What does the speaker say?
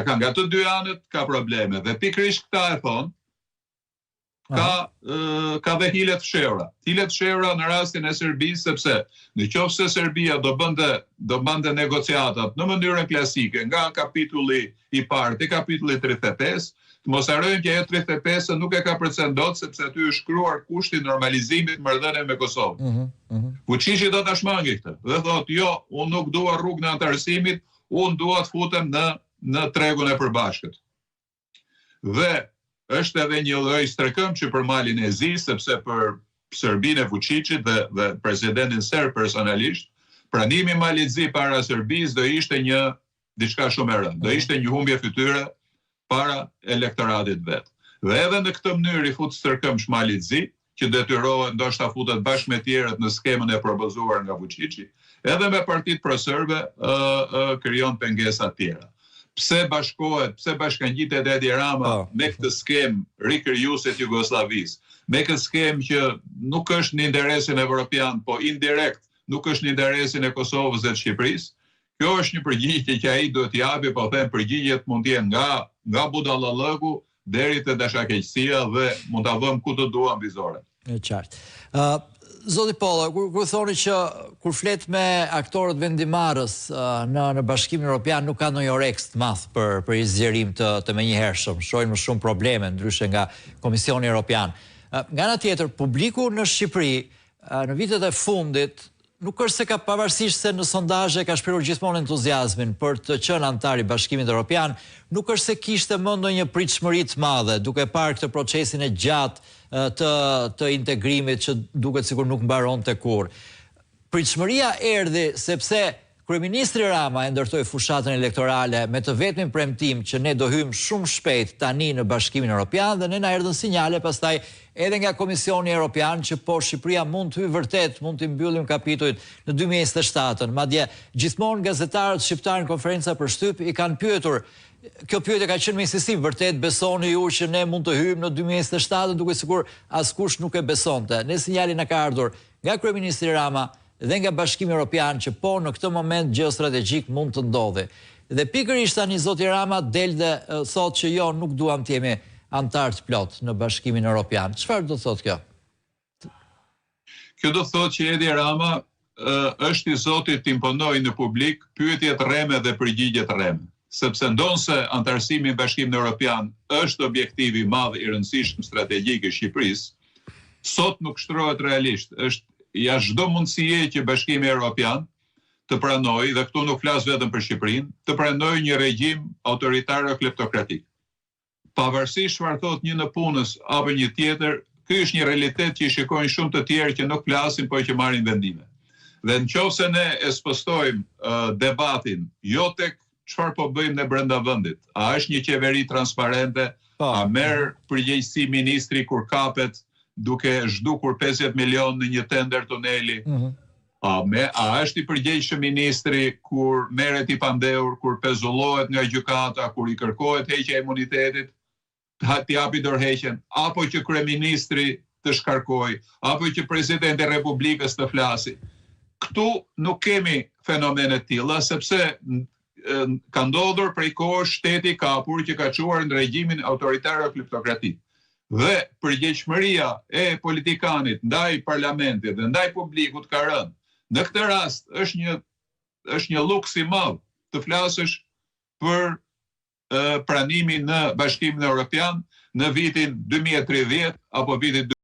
Ka nga të dy anët ka probleme dhe pikërisht këta e thonë, ka dhe hilet fshehura. Hilet fshehura në rastin e Serbisë, sepse në qoftë se Serbia do bënte negociatat në mënyrën klasike nga kapitulli i parë te kapitulli 35, të mos harrojmë që ajo 35 nuk e ka përcen dot sepse aty është shkruar kushti i normalizimit marrëdhënie me Kosovën. Vučići do ta shmangë këtë dhe thotë, jo, unë nuk dua rrugën e antarësimit, unë dua të futem në tregun e përbashkët. Dhe është edhe një lloj strekëmçi për malin e zi, sepse për Serbinë e Vučićit dhe presidentin serb personalisht, pranimi i malit zi para Serbisë do ishte diçka shumë e rëndë, do ishte një humbje fytyre para elektoratit vet. Dhe edhe në këtë mënyrë i fut strekëmsh malit zi, që detyrohet ndoshta futet bashkë me tjerët në skemën e propozuar nga Vučići, edhe me partitë proserbe krijon pengesa të tjera. Pse bashkohet, pse bashkangjitet Edi Rama me këtë skemë rikrijuese të Jugosllavisë, me këtë skemë që nuk është në interesin evropian, po indirekt nuk është në interesin e Kosovës dhe të Shqipërisë. Kjo është një përgjigje që ai duhet t'i japi, po them përgjigjet mund të jenë nga budallallëku deri te dashakeqësia dhe mund ta vëmë ku të duam vizore. Në qartë. Zoti Pollo, kur thoni që kur flet me aktorët vendimarrës në Bashkimin Evropian nuk ka ndonjë oreks të madh për një zgjerim të menjëhershëm, shohin më shumë probleme ndryshe nga Komisioni Evropian. Nga ana tjetër, publiku në Shqipëri në vitet e fundit nuk është se ka, pavarësisht se në sondazhe ka shprehur gjithmonë entuziazmin për të qenë antar i Bashkimit Evropian, nuk është se kishte më ndonjë pritshmëri të madhe duke parë këtë procesin e gjatë të integrimit që duket sikur nuk mbaronte kurrë. Pritshmëria erdhi sepse Kryeministri Rama e ndërtoi fushatën elektorale me të vetmin premtim që ne do hyjmë shumë shpejt tani në Bashkimin Evropian dhe ne na erdhën sinjale pastaj edhe nga Komisioni Evropian që po Shqipëria mund të hyjë vërtet, mund të mbyllim kapitujt në 2027. Madje gjithmonë gazetarët shqiptarë në konferenca për shtyp i kanë pyetur. Kjo pyetje ka qenë me insistim, vërtet besoni ju që ne mund të hyjmë në 2027, duke sikur askush nuk e besonte. Ne sinjali na ka ardhur nga Kryeministri Rama dhe nga Bashkimi Evropian që po në këtë moment gjeostrategjik mund të ndodhi. Dhe pikërisht tani zoti Rama del dhe thotë që jo, nuk duam të jemi antar të plot në Bashkimin Evropian. Çfarë do thotë kjo? Kjo do thotë që Edi Rama është i zotit të imponojë në publik pyetjet rreme dhe përgjigjet rreme. Sepse ndonse antarësimi i Bashkimit Evropian është objektivi i madh i rëndësishëm strategjik i Shqipërisë, sot nuk shtrohet realisht. Është jashtë çdo mundësie që Bashkimi Evropian të pranojë, dhe këtu nuk flas vetëm për Shqipërinë, të pranojë një regjim autoritar o kleptokratik. Pavarësisht çfarë thotë një në punës apo një tjetër, ky është një realitet që i shikojnë shumë të tjerë që nuk flasin, por që marrin vendime. Dhe nëse ne e spostojmë debatin jo tek çfarë po bëjmë ne brenda vendit, a është një qeveri transparente, a merr përgjegjësi ministri kur kapet duke zhdukur 50 milion në një tender tuneli, a është i përgjegjshëm ministri kur merret i pandehur, kur pezullohet nga gjykata, kur i kërkohet heqja e imunitetit, t'i japi dorëheqjen, apo që kryeministri të shkarkojë, apo që presidenti i Republikës të flasi. Këtu nuk kemi fenomene të tilla, sepse ka ndodhur prej kohësh shteti kapur që ka çuar në regjimin autoritar o kleptokratik. Dhe përgjegjshmëria e politikanit ndaj parlamentit dhe ndaj publikut ka rënë. Në këtë rast është një luks i madh të flasësh për pranimin në Bashkimin Evropian në vitin 2030 apo vitin